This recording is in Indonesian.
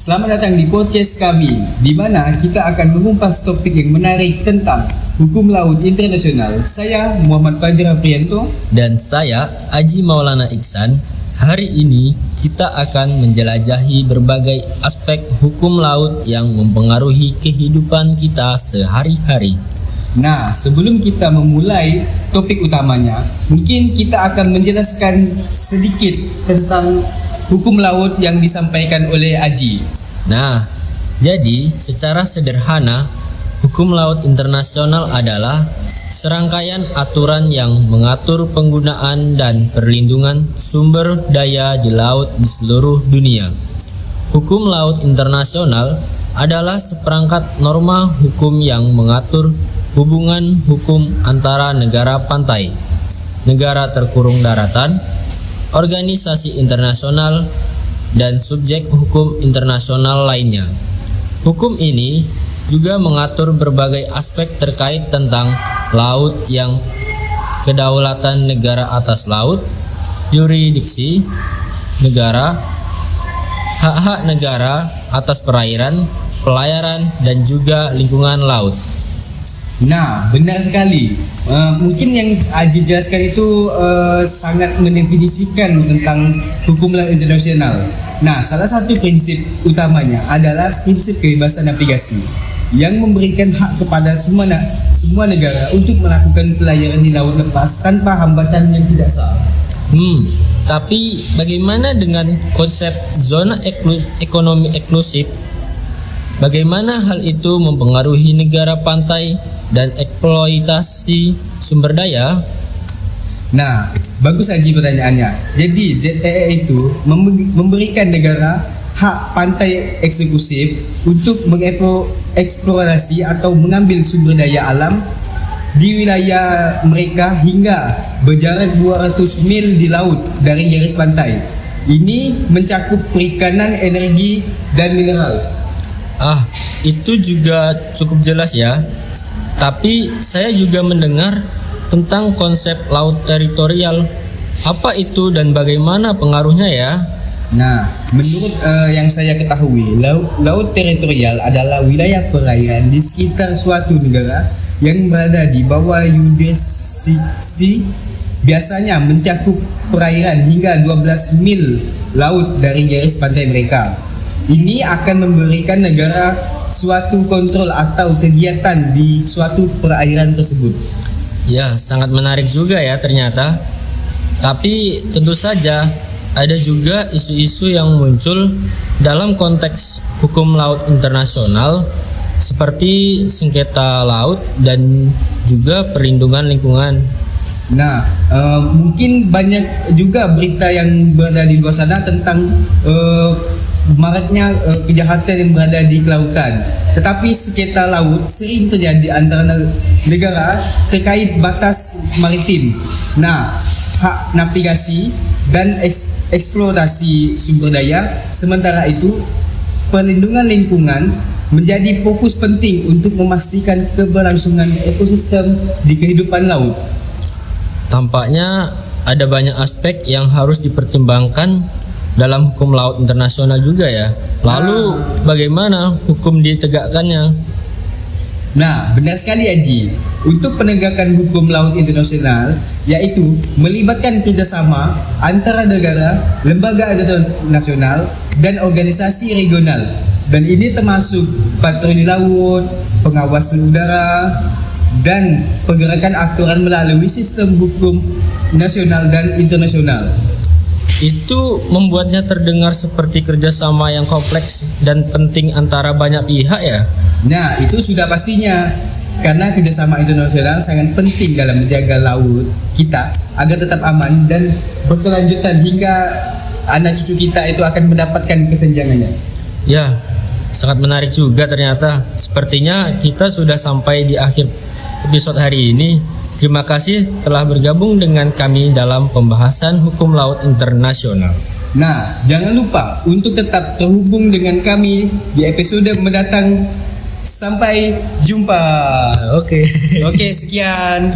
Selamat datang di podcast kami, di mana kita akan mengupas topik yang menarik tentang hukum laut internasional. Saya Muhammad Fajr Aprianto dan saya Aji Maulana Iksan. Hari ini kita akan menjelajahi berbagai aspek hukum laut yang mempengaruhi kehidupan kita sehari-hari. Nah, sebelum kita memulai topik utamanya, mungkin kita akan menjelaskan sedikit tentang hukum laut yang disampaikan oleh Aji. Nah, jadi secara sederhana, hukum laut internasional adalah serangkaian aturan yang mengatur penggunaan dan perlindungan sumber daya di laut di seluruh dunia. Hukum laut internasional adalah seperangkat norma hukum yang mengatur hubungan hukum antara negara pantai, negara terkurung daratan, organisasi internasional, dan subjek hukum internasional lainnya. Hukum ini juga mengatur berbagai aspek terkait tentang laut yang kedaulatan negara atas laut, yurisdiksi negara, hak-hak negara atas perairan, pelayaran, dan juga lingkungan laut. Nah, benar sekali. Mungkin yang Aji jelaskan itu sangat mendefinisikan tentang hukum laut internasional. Nah, salah satu prinsip utamanya adalah prinsip kebebasan navigasi yang memberikan hak kepada semua negara untuk melakukan pelayaran di laut lepas tanpa hambatan yang tidak sah. Tapi bagaimana dengan konsep zona ekonomi eksklusif? Bagaimana hal itu mempengaruhi negara pantai dan eksploitasi sumber daya? Nah, bagus Aji pertanyaannya. Jadi ZEE itu memberikan negara hak pantai eksklusif untuk mengeksplorasi atau mengambil sumber daya alam di wilayah mereka hingga berjarak 200 mil di laut dari garis pantai. Ini mencakup perikanan, energi, dan mineral. Itu juga cukup jelas ya. Tapi saya juga mendengar tentang konsep laut teritorial. Apa itu dan bagaimana pengaruhnya ya? Nah, menurut yang saya ketahui, laut teritorial adalah wilayah perairan di sekitar suatu negara yang berada di bawah yurisdiksi, biasanya mencakup perairan hingga 12 mil laut dari garis pantai mereka. Ini akan memberikan negara suatu kontrol atau kegiatan di suatu perairan tersebut. Ya, sangat menarik juga ya ternyata. Tapi tentu saja ada juga isu-isu yang muncul dalam konteks hukum laut internasional seperti sengketa laut dan juga perlindungan lingkungan. Nah, mungkin banyak juga berita yang berada di luar sana tentang maraknya kejahatan yang berada di kelautan. Tetapi sengketa laut sering terjadi antara negara terkait batas maritim. Nah, hak navigasi dan eksplorasi sumber daya. Sementara itu, perlindungan lingkungan menjadi fokus penting untuk memastikan keberlangsungan ekosistem di kehidupan laut. Tampaknya ada banyak aspek yang harus dipertimbangkan dalam hukum laut internasional juga ya. Lalu bagaimana hukum ditegakkannya? Nah, benar sekali Aji. Untuk penegakan hukum laut internasional, yaitu melibatkan kerjasama antara negara, lembaga internasional, dan organisasi regional. Dan ini termasuk patroli laut, pengawasan udara, dan pergerakan aturan melalui sistem hukum nasional dan internasional. Itu membuatnya terdengar seperti kerjasama yang kompleks dan penting antara banyak pihak ya. Nah, itu sudah pastinya, karena kerjasama internasional sangat penting dalam menjaga laut kita agar tetap aman dan berkelanjutan hingga anak cucu kita itu akan mendapatkan kesenjangannya. Ya, sangat menarik juga ternyata. Sepertinya kita sudah sampai di akhir episode hari ini. Terima kasih telah bergabung dengan kami dalam pembahasan hukum laut internasional. Nah, jangan lupa untuk tetap terhubung dengan kami di episode mendatang. Sampai jumpa. Oke, sekian.